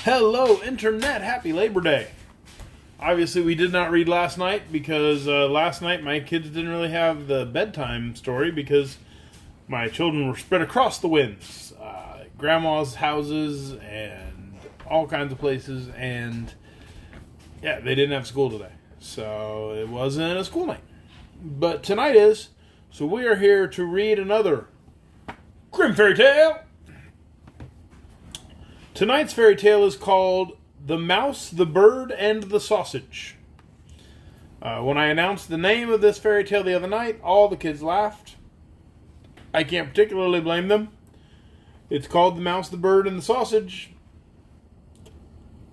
Hello, Internet. Happy Labor Day. Obviously, we did not read last night because last night my kids didn't really have the bedtime story because my children were spread across the winds. Grandma's houses and all kinds of places, and yeah, they didn't have school today. So it wasn't a school night. But tonight is, so we are here to read another Grimm fairy tale. Tonight's fairy tale is called The Mouse, the Bird, and the Sausage. When I announced the name of this fairy tale the other night, all the kids laughed. I can't particularly blame them. It's called The Mouse, the Bird, and the Sausage.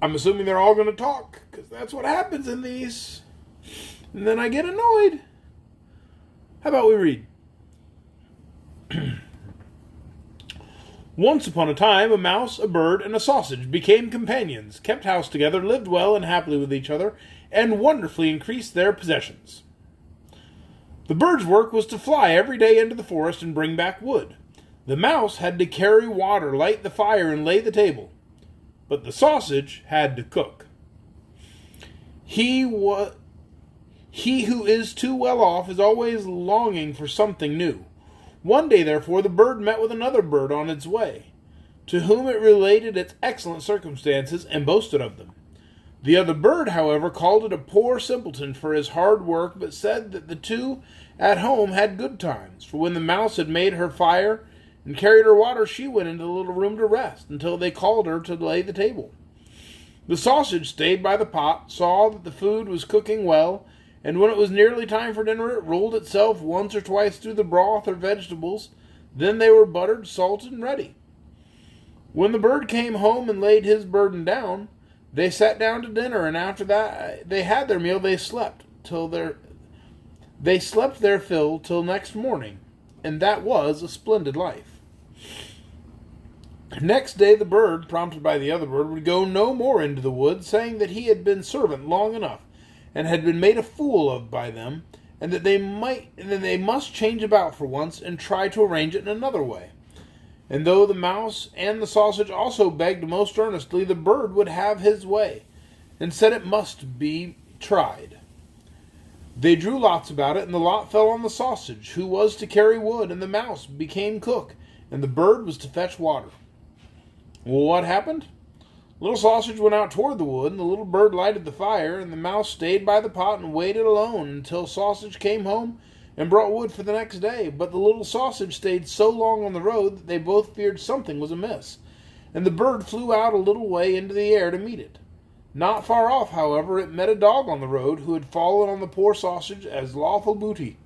I'm assuming they're all going to talk, because that's what happens in these. And then I get annoyed. How about we read? Once upon a time, a mouse, a bird, and a sausage became companions, kept house together, lived well and happily with each other, and wonderfully increased their possessions. The bird's work was to fly every day into the forest and bring back wood. The mouse had to carry water, light the fire, and lay the table. But the sausage had to cook. He who is too well off is always longing for something new. One day, therefore, the bird met with another bird on its way, to whom it related its excellent circumstances and boasted of them. The other bird, however, called it a poor simpleton for his hard work, but said that the two at home had good times, for when the mouse had made her fire and carried her water, she went into the little room to rest, until they called her to lay the table. The sausage stayed by the pot, saw that the food was cooking well, and when it was nearly time for dinner, it rolled itself once or twice through the broth or vegetables. Then they were buttered, salted, and ready. When the bird came home and laid his burden down, they sat down to dinner, and after that they had their meal. They slept their fill till next morning, and that was a splendid life. Next day the bird, prompted by the other bird, would go no more into the wood, saying that he had been servant long enough, and had been made a fool of by them, and that they must change about for once, and try to arrange it in another way. And though the mouse and the sausage also begged most earnestly, the bird would have his way, and said it must be tried. They drew lots about it, and the lot fell on the sausage, who was to carry wood, and the mouse became cook, and the bird was to fetch water. Well, what happened? Little sausage went out toward the wood, and the little bird lighted the fire, and the mouse stayed by the pot and waited alone until sausage came home and brought wood for the next day. But the little sausage stayed so long on the road that they both feared something was amiss, and the bird flew out a little way into the air to meet it. Not far off, however, it met a dog on the road who had fallen on the poor sausage as lawful booty,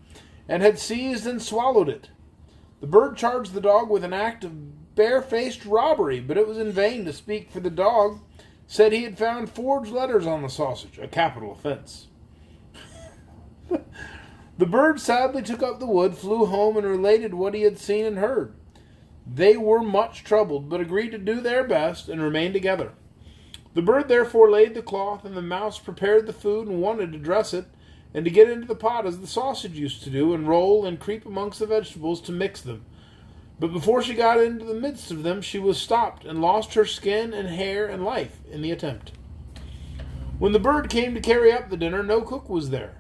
and had seized and swallowed it. The bird charged the dog with an act of barefaced robbery, but it was in vain to speak, for the dog said he had found forged letters on the sausage, a capital offense. The bird sadly took up the wood, flew home, and related what he had seen and heard. They were much troubled, but agreed to do their best, and remain together. The bird therefore laid the cloth, and the mouse prepared the food, and wanted to dress it, and to get into the pot as the sausage used to do, and roll and creep amongst the vegetables to mix them. But before she got into the midst of them, she was stopped, and lost her skin and hair and life in the attempt. When the bird came to carry up the dinner, no cook was there.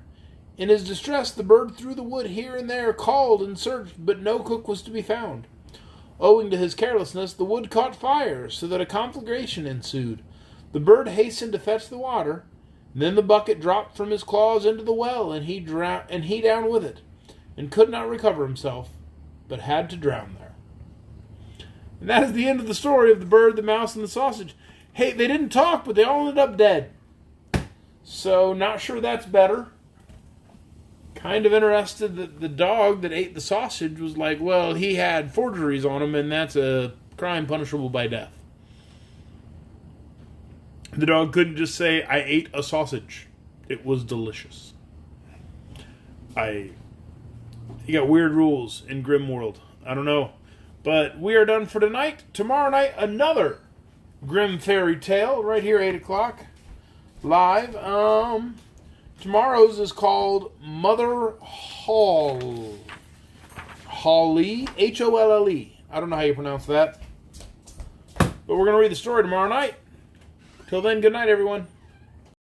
In his distress, the bird threw the wood here and there, called and searched, but no cook was to be found. Owing to his carelessness, the wood caught fire, so that a conflagration ensued. The bird hastened to fetch the water. Then the bucket dropped from his claws into the well, and he down with it, and could not recover himself, but had to drown there. And that is the end of the story of the bird, the mouse, and the sausage. Hey, they didn't talk, but they all ended up dead. So, not sure that's better. Kind of interested that the dog that ate the sausage was like, well, he had forgeries on him, and that's a crime punishable by death. The dog couldn't just say, I ate a sausage. It was delicious. You got weird rules in Grimm World. I don't know. But we are done for tonight. Tomorrow night, another Grimm fairy tale, right here, 8 o'clock, live. Tomorrow's is called Mother Holle. Holle, Holle. I don't know how you pronounce that. But we're going to read the story tomorrow night. Till then, good night, everyone.